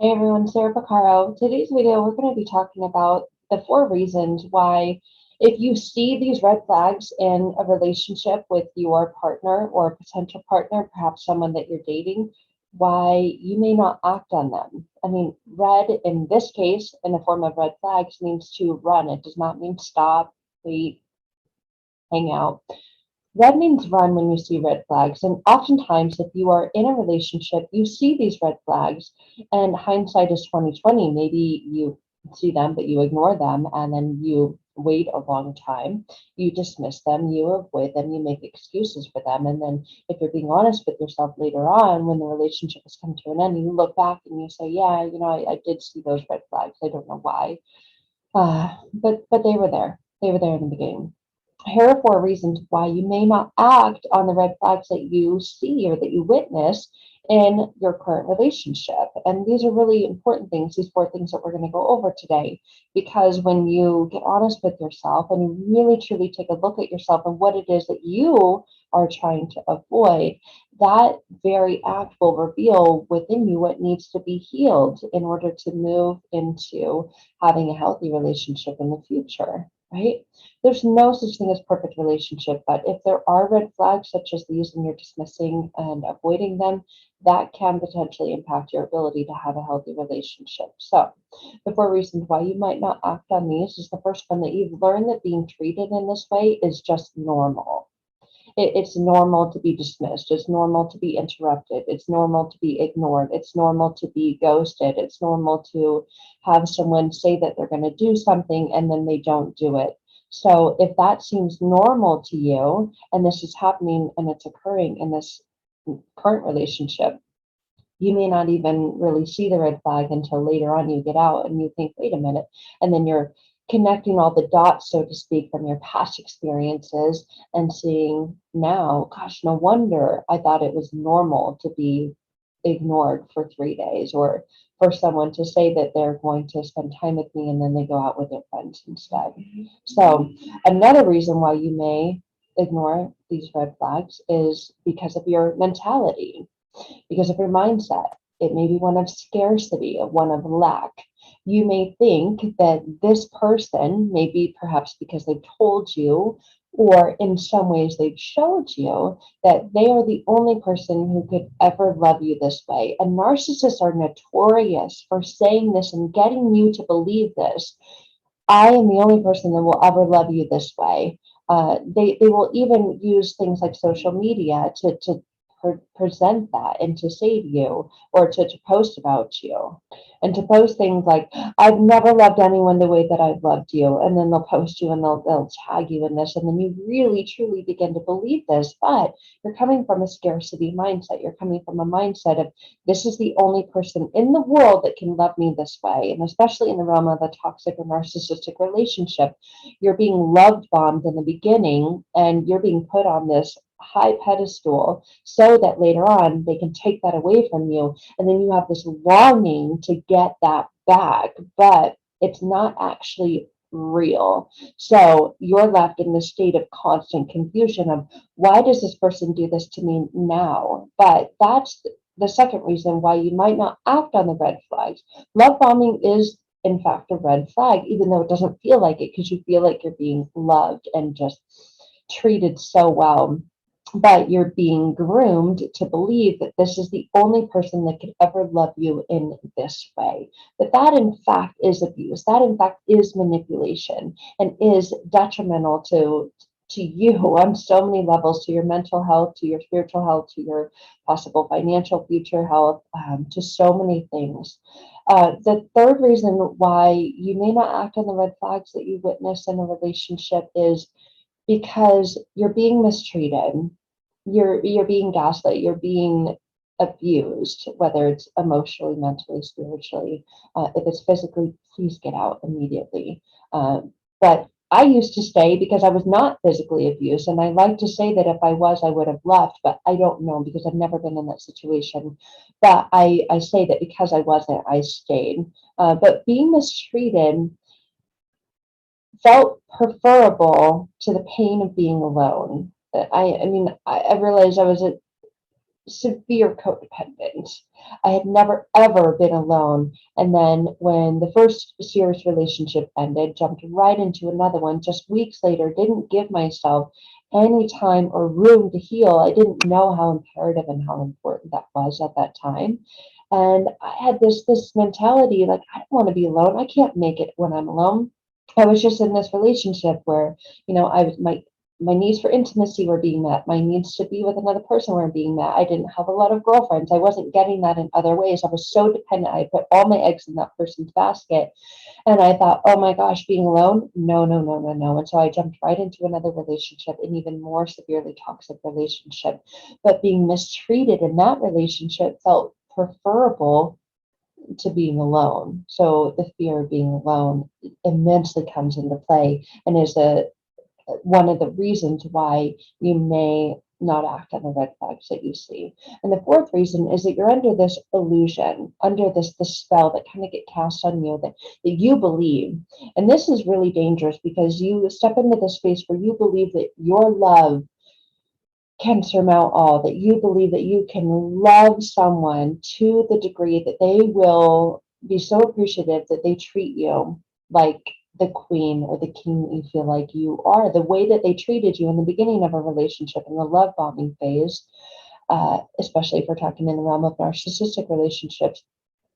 Hey everyone, Sarah Pacaro. Today's video, we're going to be talking about the 4 reasons why, if you see these red flags in a relationship with your partner or a potential partner, perhaps someone that you're dating, why you may not act on them. I mean, red in this case, in the form of red flags, means to run. It does not mean stop, wait, hang out. Red means run when you see red flags. And oftentimes, if you are in a relationship, you see these red flags, and hindsight is 2020. Maybe you see them, but you ignore them, and then you wait a long time. You dismiss them, you avoid them, you make excuses for them. And then, if you're being honest with yourself later on, when the relationship has come to an end, you look back and you say, yeah, I did see those red flags. I don't know why. But they were there. They were there in the beginning. Here are 4 reasons why you may not act on the red flags that you see or that you witness in your current relationship. And these are really important things, these 4 things that we're going to go over today. Because when you get honest with yourself and you really truly take a look at yourself and what it is that you are trying to avoid, that very act will reveal within you what needs to be healed in order to move into having a healthy relationship in the future, right? There's no such thing as perfect relationship, but if there are red flags such as these and you're dismissing and avoiding them, that can potentially impact your ability to have a healthy relationship. So, the 4 reasons why you might not act on these is the first one, that you've learned that being treated in this way is just normal. It's normal to be dismissed. It's normal to be interrupted. It's normal to be ignored. It's normal to be ghosted. It's normal to have someone say that they're going to do something and then they don't do it. So if that seems normal to you and this is happening and it's occurring in this current relationship, you may not even really see the red flag until later on you get out and you think, wait a minute. And then you're connecting all the dots, so to speak, from your past experiences and seeing now, gosh, no wonder I thought it was normal to be ignored for 3 days, or for someone to say that they're going to spend time with me and then they go out with their friends instead. So, another reason why you may ignore these red flags is because of your mentality, because of your mindset. It may be one of scarcity, one of lack. You may think that this person, maybe perhaps because they've told you, or in some ways they've showed you, that they are the only person who could ever love you this way. And narcissists are notorious for saying this and getting you to believe this. I am the only person that will ever love you this way. They will even use things like social media to present that and to say to you, or to post about you, and to post things like, I've never loved anyone the way that I've loved you. And then they'll post you and they'll tag you in this. And then you really truly begin to believe this. But you're coming from a scarcity mindset. You're coming from a mindset of, this is the only person in the world that can love me this way. And especially in the realm of a toxic or narcissistic relationship, you're being love bombed in the beginning and you're being put on this high pedestal so that later on they can take that away from you. And then you have this longing to get that back, but it's not actually real. So you're left in this state of constant confusion of, why does this person do this to me now? But that's the second reason why you might not act on the red flags. Love bombing is, in fact, a red flag, even though it doesn't feel like it, because you feel like you're being loved and just treated so well. But you're being groomed to believe that this is the only person that could ever love you in this way. But that, in fact, is abuse. That, in fact, is manipulation and is detrimental to you on so many levels, to your mental health, to your spiritual health, to your possible financial future health, to so many things. The third reason why you may not act on the red flags that you witness in a relationship is because you're being mistreated. You're being gaslit. You're being abused, whether it's emotionally, mentally, spiritually. If it's physically, please get out immediately. But I used to stay because I was not physically abused, and I like to say that if I was, I would have left, but I don't know because I've never been in that situation. But I say that because I wasn't, I stayed. But being mistreated felt preferable to the pain of being alone. I mean, I realized I was severe codependent. I had never ever been alone. And then when the first serious relationship ended, jumped right into another one just weeks later, didn't give myself any time or room to heal. I didn't know how imperative and how important that was at that time. And I had this mentality like, I don't want to be alone. I can't make it when I'm alone. I was just in this relationship where, I was my needs for intimacy were being met. My needs to be with another person were being met. I didn't have a lot of girlfriends. I wasn't getting that in other ways. I was so dependent. I put all my eggs in that person's basket. And I thought, oh my gosh, being alone? No, no, no, no, no. And so I jumped right into another relationship, an even more severely toxic relationship. But being mistreated in that relationship felt preferable to being alone. So the fear of being alone immensely comes into play and is one of the reasons why you may not act on the red flags that you see. And the fourth reason is that you're under this illusion, under this spell that kind of get cast on you that you believe. And this is really dangerous because you step into this space where you believe that your love can surmount all, that you believe that you can love someone to the degree that they will be so appreciative that they treat you like the queen or the king that you feel like you are. The way that they treated you in the beginning of a relationship in the love bombing phase, especially if we're talking in the realm of narcissistic relationships,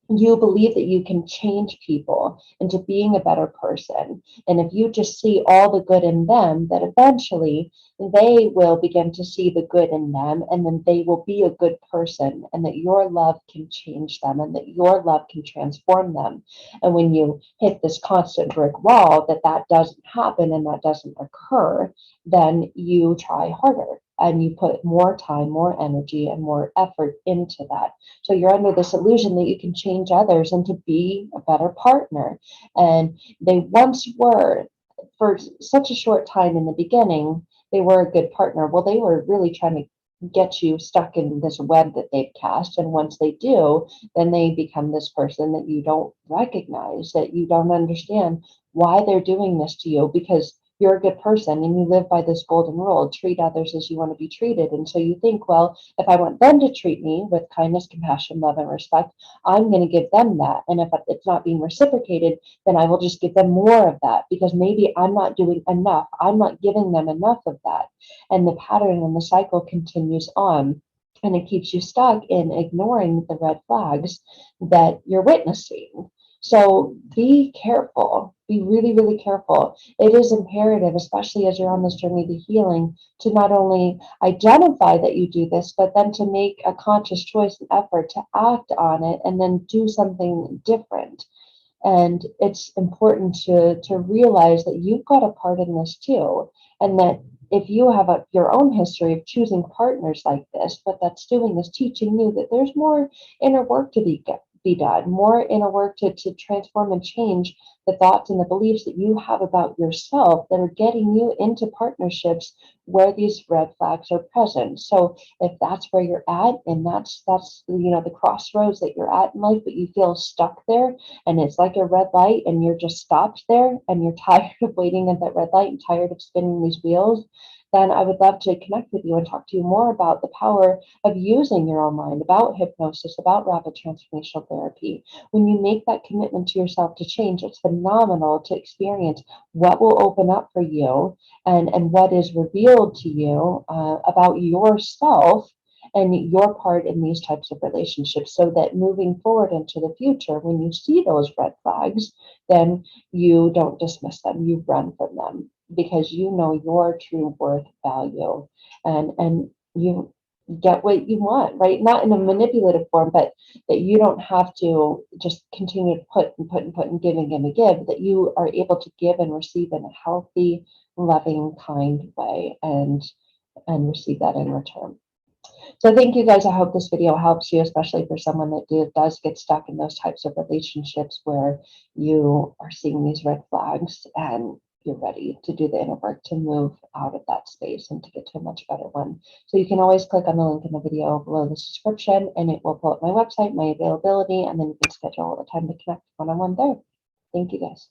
you believe that you can change people into being a better person. And if you just see all the good in them, that eventually they will begin to see the good in them, and then they will be a good person, and that your love can change them, and that your love can transform them. And when you hit this constant brick wall that doesn't happen and that doesn't occur, then you try harder and you put more time, more energy, and more effort into that. So you're under this illusion that you can change others and to be a better partner. And they once were, for such a short time in the beginning, they were a good partner. Well, they were really trying to get you stuck in this web that they've cast. And once they do, then they become this person that you don't recognize, that you don't understand why they're doing this to you, because you're a good person and you live by this golden rule: treat others as you want to be treated. And so you think, well, if I want them to treat me with kindness, compassion, love, and respect, I'm going to give them that. And if it's not being reciprocated, then I will just give them more of that, because maybe I'm not doing enough. I'm not giving them enough of that. And the pattern and the cycle continues on. And it keeps you stuck in ignoring the red flags that you're witnessing. So be careful, be really, really careful. It is imperative, especially as you're on this journey to healing, to not only identify that you do this, but then to make a conscious choice and effort to act on it and then do something different. And it's important to realize that you've got a part in this too. And that if you have your own history of choosing partners like this, what that's doing is teaching you that there's more inner work to be done, more inner work to transform and change the thoughts and the beliefs that you have about yourself that are getting you into partnerships where these red flags are present. So if that's where you're at, and that's the crossroads that you're at in life, but you feel stuck there, and it's like a red light and you're just stopped there and you're tired of waiting at that red light and tired of spinning these wheels, then I would love to connect with you and talk to you more about the power of using your own mind, about hypnosis, about rapid transformational therapy. When you make that commitment to yourself to change, it's phenomenal to experience what will open up for you, and what is revealed to you about yourself and your part in these types of relationships, so that moving forward into the future, when you see those red flags, then you don't dismiss them, you run from them, because you know your true worth, value, and you get what you want, right? Not in a manipulative form, but that you don't have to just continue to put and put and put and give, that you are able to give and receive in a healthy, loving, kind way, and receive that in return. So thank you guys. I hope this video helps you, especially for someone that does get stuck in those types of relationships where you are seeing these red flags and you're ready to do the inner work to move out of that space and to get to a much better one. So you can always click on the link in the video below the description, and it will pull up my website, my availability, and then you can schedule a time to connect one-on-one there. Thank you guys.